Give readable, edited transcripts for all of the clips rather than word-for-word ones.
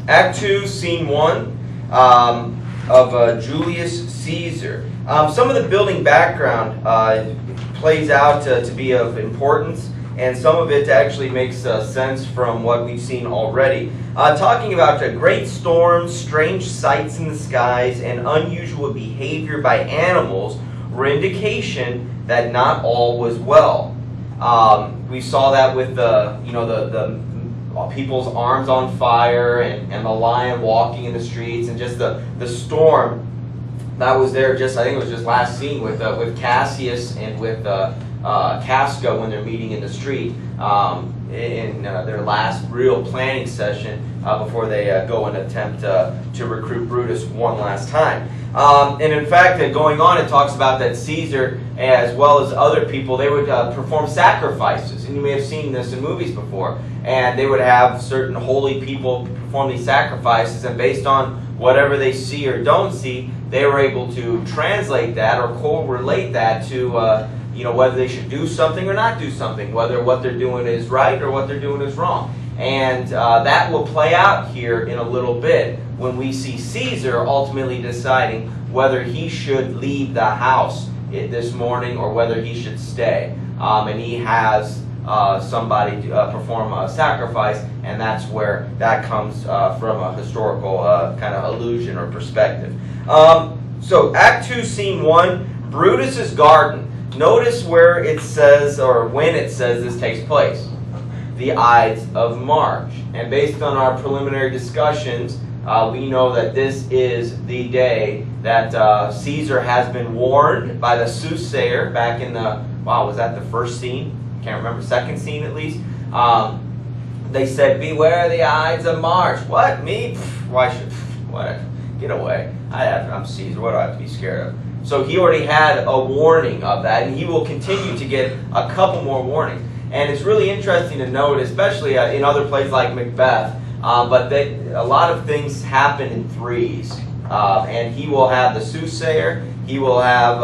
Act 2, Scene 1 of Julius Caesar. Some of the building background plays out to be of importance, and some of it actually makes sense from what we've seen already. Talking about great storms, strange sights in the skies, and unusual behavior by animals were indication that not all was well. We saw that with the people's arms on fire and the lion walking in the streets, and just the storm that was there. I think it was just last scene with Cassius and with Casca when they're meeting in the street in their last real planning session before they go and attempt to recruit Brutus one last time. And in fact, going on, it talks about that Caesar, as well as other people, they would perform sacrifices. And you may have seen this in movies before. And they would have certain holy people perform these sacrifices, and based on whatever they see or don't see, they were able to translate that or correlate that to whether they should do something or not do something, whether what they're doing is right or what they're doing is wrong. And that will play out here in a little bit when we see Caesar ultimately deciding whether he should leave the house this morning or whether he should stay. And he has somebody perform a sacrifice, and that's where that comes from a historical kind of allusion or perspective. So Act 2, Scene 1, Brutus's garden. Notice where it says, or when it says this takes place. The Ides of March. And based on our preliminary discussions, we know that this is the day that Caesar has been warned by the soothsayer back in the, was that the first scene? Can't remember, second scene at least. They said, beware the Ides of March. What, me? Why should, what? Get away. I'm Caesar, what do I have to be scared of? So he already had a warning of that, and he will continue to get a couple more warnings. And it's really interesting to note, especially in other plays like Macbeth, but a lot of things happen in threes. And he will have the soothsayer, he will have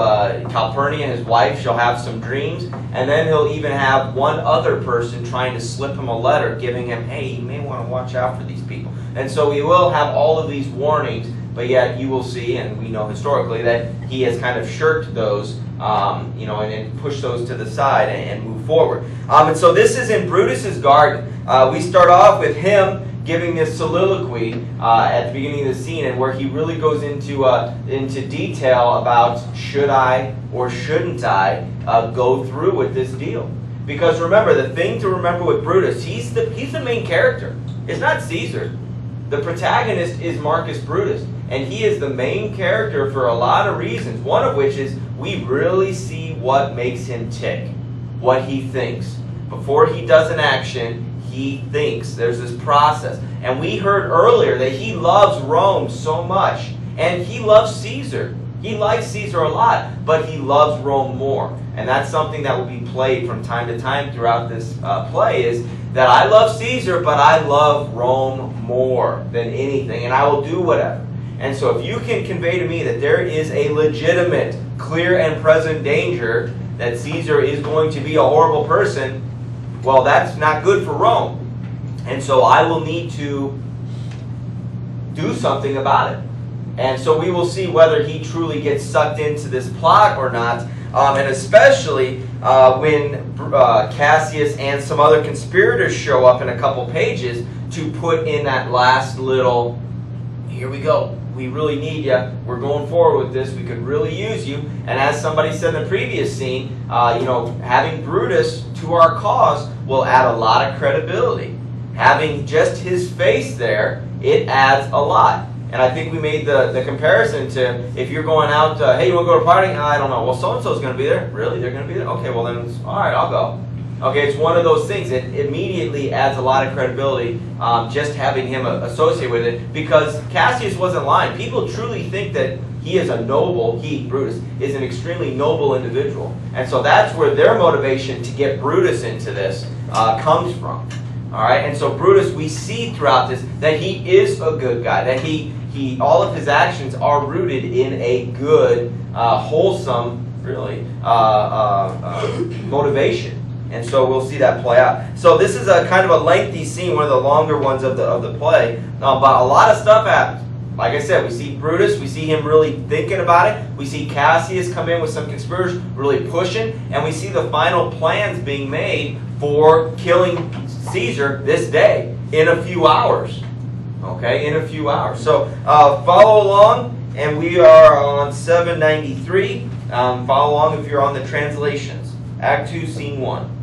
Calpurnia, his wife, she'll have some dreams, and then he'll even have one other person trying to slip him a letter giving him, hey, you may want to watch out for these people. And so he will have all of these warnings, but yet you will see, and we know historically, that he has kind of shirked those, and pushed those to the side and moved forward. And so this is in Brutus's garden. We start off with him giving this soliloquy at the beginning of the scene, and where he really goes into detail about should I or shouldn't I go through with this deal. Because remember, the thing to remember with Brutus, he's the main character. It's not Caesar. The protagonist is Marcus Brutus, and he is the main character for a lot of reasons, one of which is we really see what makes him tick, what he thinks. Before he does an action, he thinks. There's this process. And we heard earlier that he loves Rome so much, and he loves Caesar. He likes Caesar a lot, but he loves Rome more. And that's something that will be played from time to time throughout this play, is that I love Caesar, but I love Rome more than anything, and I will do whatever. And so if you can convey to me that there is a legitimate, clear and present danger that Caesar is going to be a horrible person, well, that's not good for Rome. And so I will need to do something about it. And so we will see whether he truly gets sucked into this plot or not. And especially when Cassius and some other conspirators show up in a couple pages to put in that last little, here we go. We really need you. We're going forward with this. We could really use you. And as somebody said in the previous scene, having Brutus to our cause will add a lot of credibility. Having just his face there, it adds a lot. And I think we made the comparison to if you're going out, hey, you want to go to a party? I don't know. Well, so-and-so's going to be there. Really? They're going to be there? Okay, well then, all right, I'll go. Okay, it's one of those things. It immediately adds a lot of credibility just having him associated with it, because Cassius wasn't lying. People truly think that he is a noble, Brutus, is an extremely noble individual. And so that's where their motivation to get Brutus into this comes from. All right, and so Brutus, we see throughout this that he is a good guy, that he all of his actions are rooted in a good, wholesome, really, motivation. And so we'll see that play out. So this is a kind of a lengthy scene, one of the longer ones of the play. But a lot of stuff happens. Like I said, we see Brutus, we see him really thinking about it. We see Cassius come in with some conspirators really pushing. And we see the final plans being made for killing Caesar this day in a few hours. Okay, in a few hours. So follow along, and we are on 793. Follow along if you're on the translations. Act 2, Scene 1.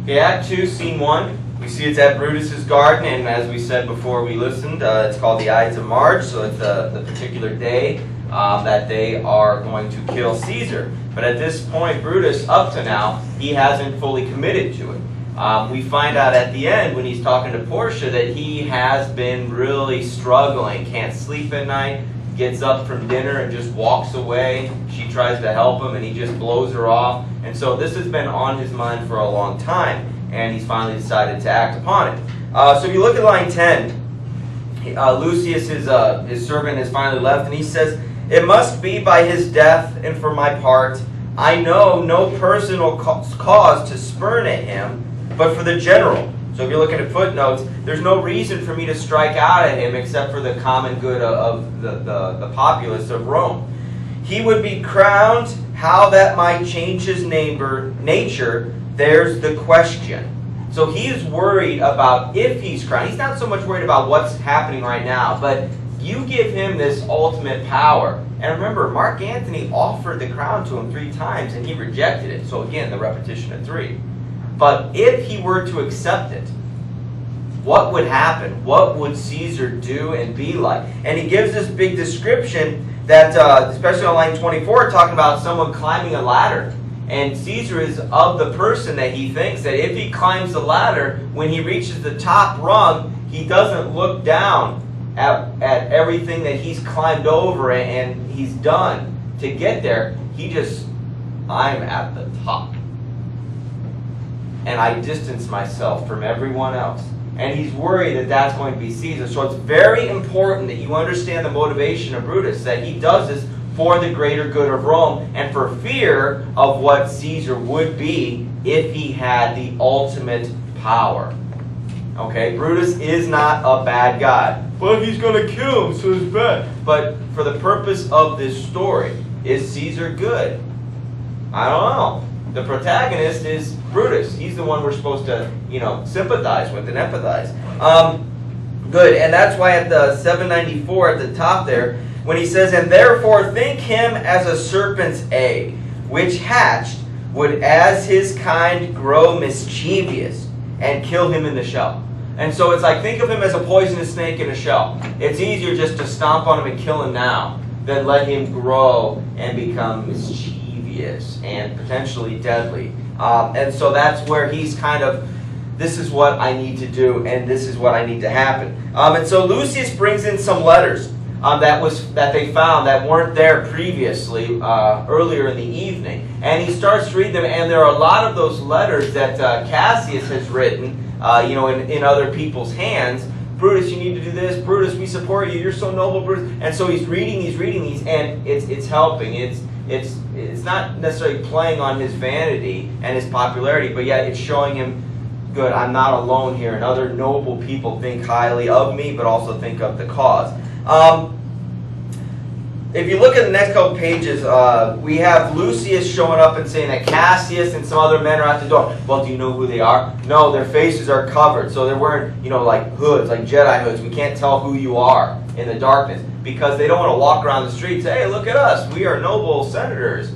Okay, Act 2, Scene 1. We see it's at Brutus's garden, and as we said before we listened, it's called the Ides of March, so it's the particular day that they are going to kill Caesar. But at this point, Brutus, up to now, he hasn't fully committed to it. We find out at the end, when he's talking to Portia, that he has been really struggling, can't sleep at night, gets up from dinner and just walks away. She tries to help him, and he just blows her off. And so this has been on his mind for a long time, and he's finally decided to act upon it. So if you look at line 10, Lucius, his servant, has finally left, and he says, "It must be by his death, and for my part, I know no personal cause to spurn at him, but for the general." So if you're looking at footnotes, there's no reason for me to strike out at him except for the common good of the populace of Rome. He would be crowned. How that might change his nature, there's the question. So he is worried about if he's crowned. He's not so much worried about what's happening right now, but you give him this ultimate power. And remember, Marc Anthony offered the crown to him 3 times, and he rejected it. So again, the repetition of 3. But if he were to accept it, what would happen? What would Caesar do and be like? And he gives this big description that, especially on line 24, talking about someone climbing a ladder. And Caesar is of the person that he thinks that if he climbs the ladder, when he reaches the top rung, he doesn't look down at everything that he's climbed over and he's done to get there. He just, I'm at the top. And I distance myself from everyone else. And he's worried that that's going to be Caesar. So it's very important that you understand the motivation of Brutus, that he does this for the greater good of Rome and for fear of what Caesar would be if he had the ultimate power. Okay, Brutus is not a bad guy. But he's going to kill him, so it's bad. But for the purpose of this story, is Caesar good? I don't know. The protagonist is Brutus. He's the one we're supposed to, sympathize with and empathize. Good, and that's why at the 794 at the top there, when he says, "And therefore think him as a serpent's egg, which hatched would as his kind grow mischievous, and kill him in the shell." And so it's like, think of him as a poisonous snake in a shell. It's easier just to stomp on him and kill him now than let him grow and become mischievous and potentially deadly. And so that's where he's kind of, this is what I need to do, and this is what I need to happen. And so Lucius brings in some letters that they found that weren't there previously, earlier in the evening. And he starts to read them, and there are a lot of those letters that Cassius has written, in other people's hands. Brutus, you need to do this. Brutus, we support you. You're so noble, Brutus. And so he's reading these, and it's helping. It's not necessarily playing on his vanity and his popularity, but yet it's showing him, good, I'm not alone here, and other noble people think highly of me, but also think of the cause. If you look at the next couple pages, we have Lucius showing up and saying that Cassius and some other men are at the door. Well, do you know who they are? No, their faces are covered. So they're wearing, like hoods, like Jedi hoods. We can't tell who you are in the darkness because they don't want to walk around the streets. Hey, look at us. We are noble senators.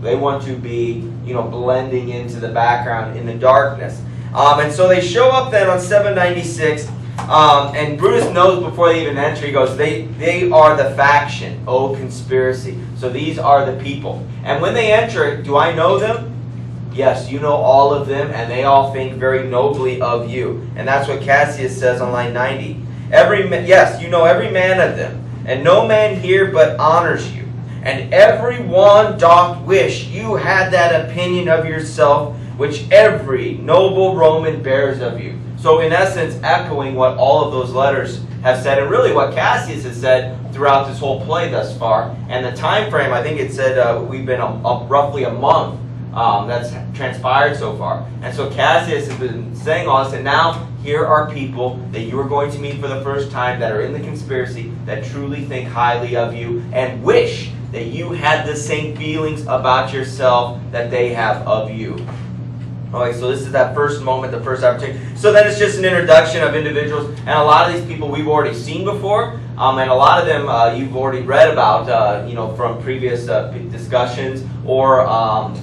They want to be, blending into the background in the darkness. And so they show up then on 796. And Brutus knows before they even enter, he goes, they are the faction, O conspiracy. So these are the people. And when they enter, do I know them? Yes, you know all of them, and they all think very nobly of you. And that's what Cassius says on line 90. Yes, you know every man of them, and no man here but honors you. And every one doth wish you had that opinion of yourself, which every noble Roman bears of you. So in essence, echoing what all of those letters have said, and really what Cassius has said throughout this whole play thus far. And the time frame, I think it said we've been roughly a month that's transpired so far. And so Cassius has been saying all this, and now here are people that you are going to meet for the first time that are in the conspiracy, that truly think highly of you and wish that you had the same feelings about yourself that they have of you. Okay, so this is that first moment, the first opportunity. So then it's just an introduction of individuals, and a lot of these people we've already seen before, and a lot of them you've already read about, from previous discussions or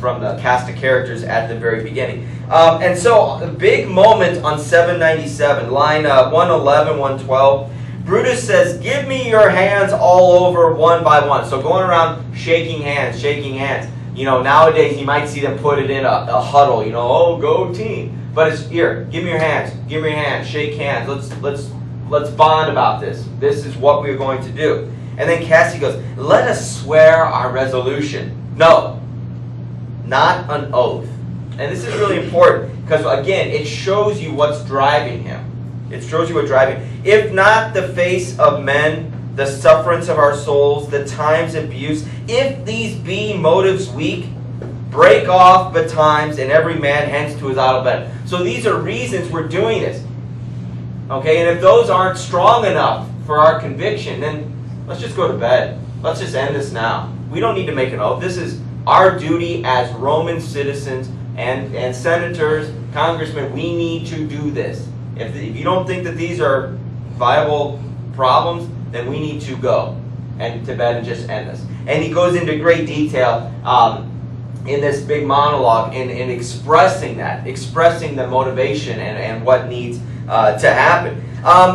from the cast of characters at the very beginning. And so a big moment on 797, line 111, 112. Brutus says, "Give me your hands all over one by one." So going around shaking hands, shaking hands. Nowadays you might see them put it in a huddle, oh, go team. But it's here, give me your hands, shake hands, let's bond about this. This is what we're going to do. And then Cassius goes, "Let us swear our resolution." No, not an oath. And this is really important because, again, it shows you what's driving him. It shows you what's driving him. "If not the face of men, the sufferance of our souls, the time's abuse, if these be motives weak, break off betimes, and every man hence to his idle bed." So these are reasons we're doing this. Okay, and if those aren't strong enough for our conviction, then let's just go to bed. Let's just end this now. We don't need to make an oath. This is our duty as Roman citizens and senators, congressmen. We need to do this. If you don't think that these are viable problems, then we need to go and to bed and just end this. And he goes into great detail in this big monologue in expressing the motivation and what needs to happen.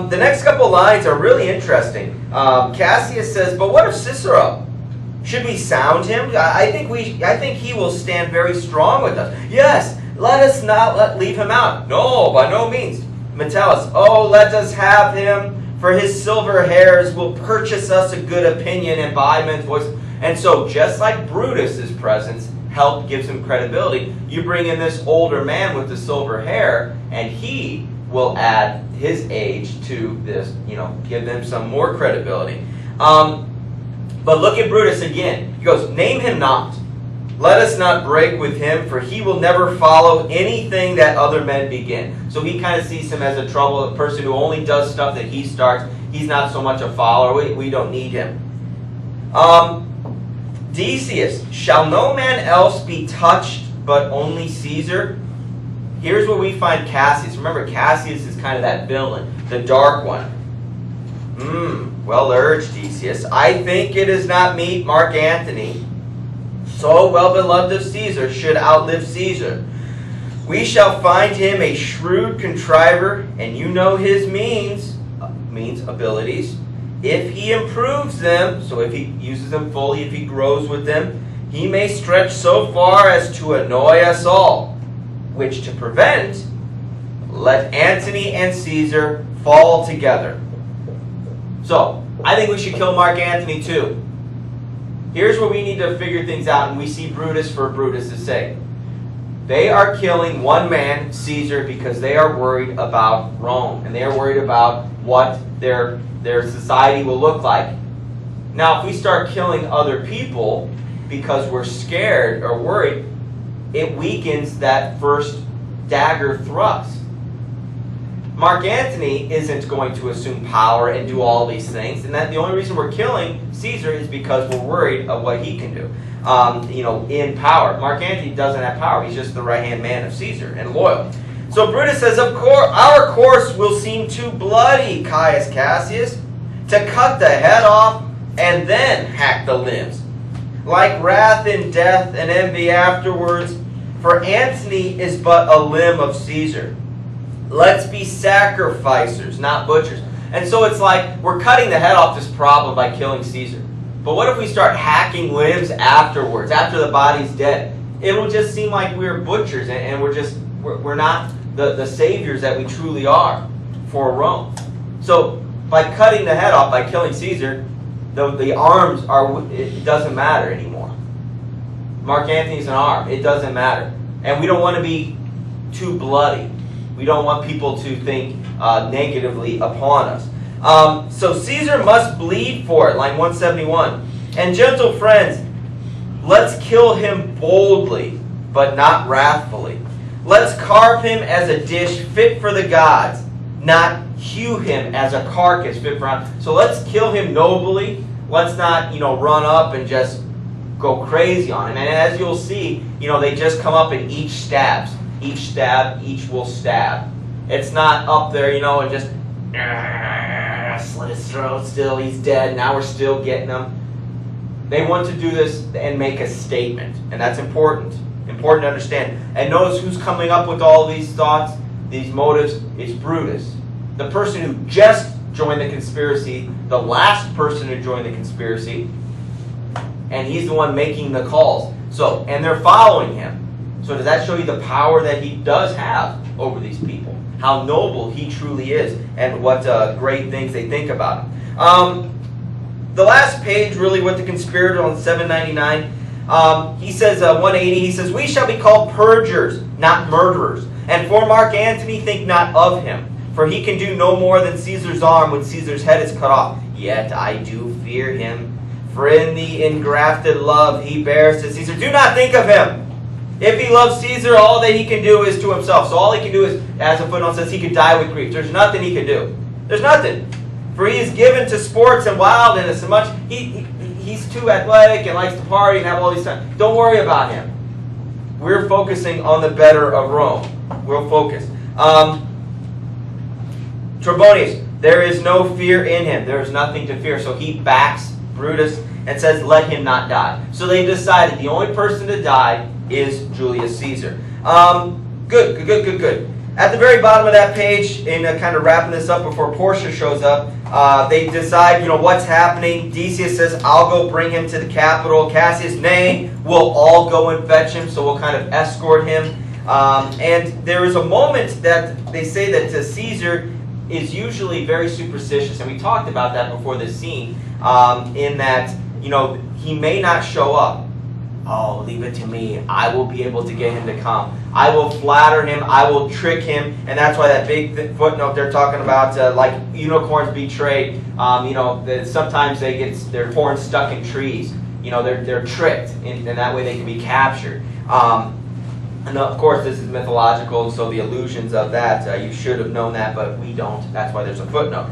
The next couple lines are really interesting. Cassius says, "But what of Cicero? Should we sound him? I think he will stand very strong with us. Yes, let us not leave him out. No, by no means. Metellus, oh, let us have him, for his silver hairs will purchase us a good opinion and buy men's voice." And so just like Brutus's presence gives him credibility, you bring in this older man with the silver hair, and he will add his age to this, give them some more credibility. But look at Brutus again. He goes, "Name him not. Let us not break with him, for he will never follow anything that other men begin." So he kind of sees him as a person who only does stuff that he starts. He's not so much a follower. We don't need him. Decius, "Shall no man else be touched but only Caesar?" Here's where we find Cassius. Remember, Cassius is kind of that villain, the dark one. Well urged, Decius. "I think it is not meet Marc Anthony, so well beloved of Caesar, should outlive Caesar. We shall find him a shrewd contriver, and you know his means, abilities. If he improves them," so if he uses them fully, if he grows with them, "he may stretch so far as to annoy us all, which to prevent, let Antony and Caesar fall together." So, I think we should kill Marc Anthony too. Here's where we need to figure things out, and we see Brutus for Brutus' sake. They are killing one man, Caesar, because they are worried about Rome, and they are worried about what their society will look like. Now, if we start killing other people because we're scared or worried, it weakens that first dagger thrust. Marc Anthony isn't going to assume power and do all these things, and that the only reason we're killing Caesar is because we're worried of what he can do. In power. Marc Anthony doesn't have power. He's just the right-hand man of Caesar and loyal. So Brutus says, "Of course, our course will seem too bloody, Caius Cassius, to cut the head off and then hack the limbs, like wrath in death and envy afterwards. For Antony is but a limb of Caesar. Let's be sacrificers, not butchers." And so it's like we're cutting the head off this problem by killing Caesar. But what if we start hacking limbs afterwards, after the body's dead? It will just seem like we're butchers, and we're not the saviors that we truly are for Rome. So by cutting the head off, by killing Caesar, the arms it doesn't matter anymore. Marc Anthony's an arm. It doesn't matter. And we don't want to be too bloody. We don't want people to think negatively upon us. So Caesar must bleed for it, line 171. And gentle friends, let's kill him boldly, but not wrathfully. Let's carve him as a dish fit for the gods, not hew him as a carcass fit for... So let's kill him nobly. Let's not, run up and just go crazy on him. And as you'll see, they just come up and each stabs. Each stab, each will stab. It's not up there, and just slit his throat still, he's dead, now we're still getting him. They want to do this and make a statement, and that's important. Important to understand. And notice who's coming up with all these thoughts, these motives. It's Brutus, the person who just joined the conspiracy, the last person who joined the conspiracy, and he's the one making the calls. So, and they're following him. So does that show you the power that he does have over these people? How noble he truly is, and what great things they think about him. The last page, really, with the conspirator on 799, he says, 180, he says, we shall be called perjurers, not murderers. And for Marc Anthony, think not of him. For he can do no more than Caesar's arm when Caesar's head is cut off. Yet I do fear him. For in the engrafted love he bears to Caesar. Do not think of him. If he loves Caesar, all that he can do is to himself. So all he can do is, as a footnote says, he could die with grief. There's nothing he can do. There's nothing. For he is given to sports and wildness and much. He's too athletic and likes to party and have all these things. Don't worry about him. We're focusing on the better of Rome. We'll focus. Trebonius, there is no fear in him. There is nothing to fear. So he backs Brutus and says, let him not die. So they decided the only person to die is Julius Caesar. Good. At the very bottom of that page, in kind of wrapping this up before Portia shows up, they decide, what's happening. Decius says, I'll go bring him to the capital. Cassius, nay, we'll all go and fetch him, so we'll kind of escort him. And there is a moment that they say that Caesar is usually very superstitious, and we talked about that before this scene, in that, he may not show up. Oh, leave it to me. I will be able to get him to come. I will flatter him. I will trick him. And that's why that big footnote they're talking about, like unicorns betrayed. Sometimes they get their horns stuck in trees. They're tricked, and that way they can be captured. And of course, this is mythological, and so the illusions of that, you should have known that, but we don't. That's why there's a footnote.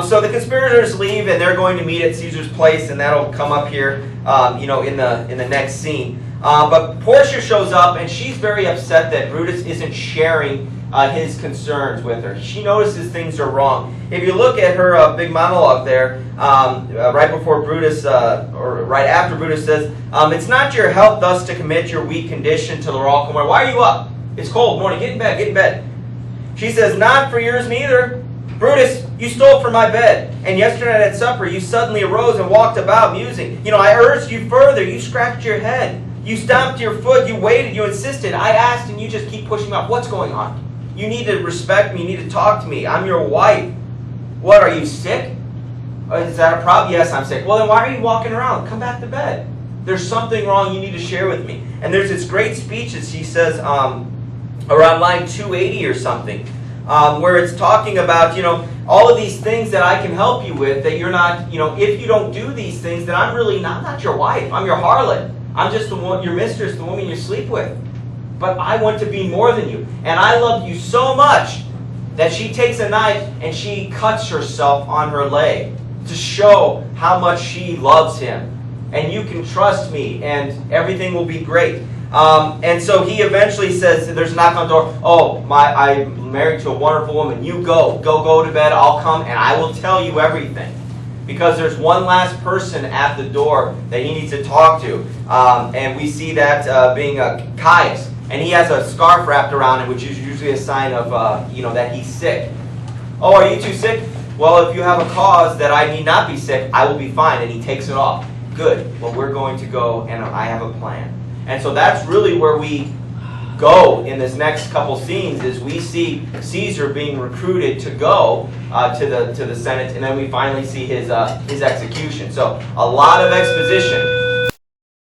So the conspirators leave, and they're going to meet at Caesar's place, and that'll come up here, in the next scene. But Portia shows up, and she's very upset that Brutus isn't sharing his concerns with her. She notices things are wrong. If you look at her big monologue there, right before Brutus, or right after Brutus says, it's not your help thus to commit your weak condition to the Royal Command. Why are you up? It's cold morning. Get in bed. She says, not for yours neither. Brutus, you stole from my bed, and yesterday at supper you suddenly arose and walked about musing. I urged you further. You scratched your head. You stomped your foot. You waited. You insisted. I asked, and you just keep pushing me off. What's going on? You need to respect me. You need to talk to me. I'm your wife. What, are you sick? Is that a problem? Yes, I'm sick. Well, then why are you walking around? Come back to bed. There's something wrong you need to share with me. And there's this great speech that she says around line 280 or something, where it's talking about, all of these things that I can help you with, that you're not, if you don't do these things, then I'm really not your wife. I'm your harlot. I'm just your mistress, the woman you sleep with. But I want to be more than you. And I love you so much that she takes a knife and she cuts herself on her leg to show how much she loves him. And you can trust me, and everything will be great. And so he eventually says, there's a knock on the door. Oh, I'm married to a wonderful woman. You go to bed. I'll come and I will tell you everything. Because there's one last person at the door that he needs to talk to. And we see that being Caius. And he has a scarf wrapped around him, which is usually a sign of, that he's sick. Oh, are you too sick? Well, if you have a cause that I need not be sick, I will be fine. And he takes it off. Good. Well, we're going to go, and I have a plan. And so that's really where we go in this next couple scenes, is we see Caesar being recruited to go to the Senate, and then we finally see his execution. So a lot of exposition.